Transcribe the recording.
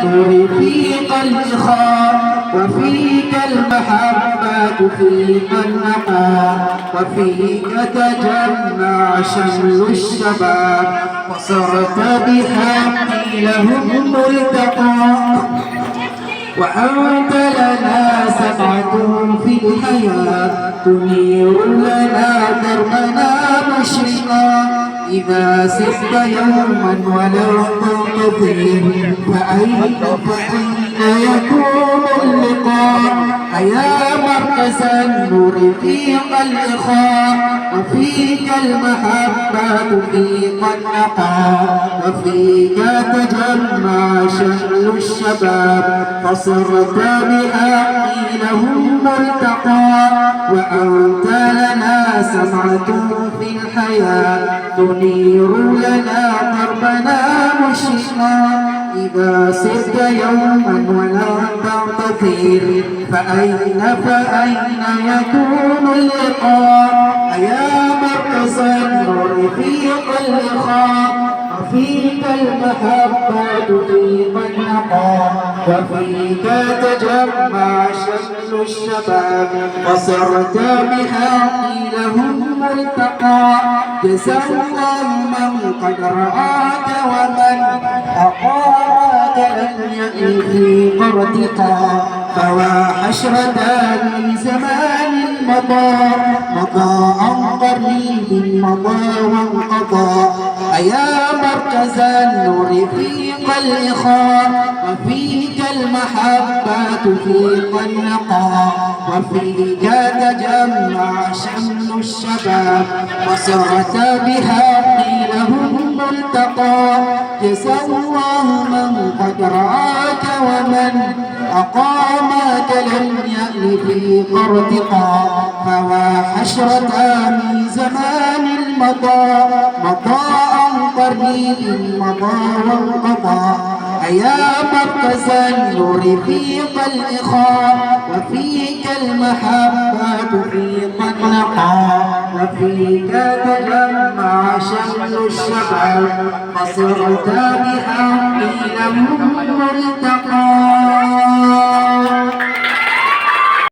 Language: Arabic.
رفيق الإخاء وفيك المحبة فيك النقاء وفيك تجمع شمل الشباب وصرت بحقي لهم ملتقى وأنت لنا سبعة في الحياة تنير لنا دربنا مشرقا إذا سرت يوما ولو تنتظر فأين يكون اللقاء أيا مركز النور رفيق الإخاء وفيك المحبة فيك النقاء وفيك تجمع شمل الشباب فصرت بحقي لهم ملتقى وأنت لنا سمعة في الحياة تنير لنا دربنا مشرقا إذا سرت يوما ولا تنتظر فأين يكون اللقاء أيا مركز النور رفيق الإخاء وفيك المحبة فيك النقاء وفيك تجمع شمل الشباب فصرت بحقي لهم ملتقى جزى الله من قد رآك ومن أقامك لم يئن في قرتقا فوا حشرة من زمان مضى عن قريب مضى وانقضى أيا مركز النور رفيق الإخاء وفيك المحبة فيك النقاء وفيك تجمع شمل الشباب وصرت بحقي لهم ملتقى جزى الله من قد رآك ومن أقامك لم يأل في قرتقا فوا حشرة من زمان مضى عن قريب مضى وانقضى أيا مركز النور رفيق الإخاء وفيك المحبة فيك النقاء وفيك تجمع شمل الشباب فصرت بحقي لهم ملتقى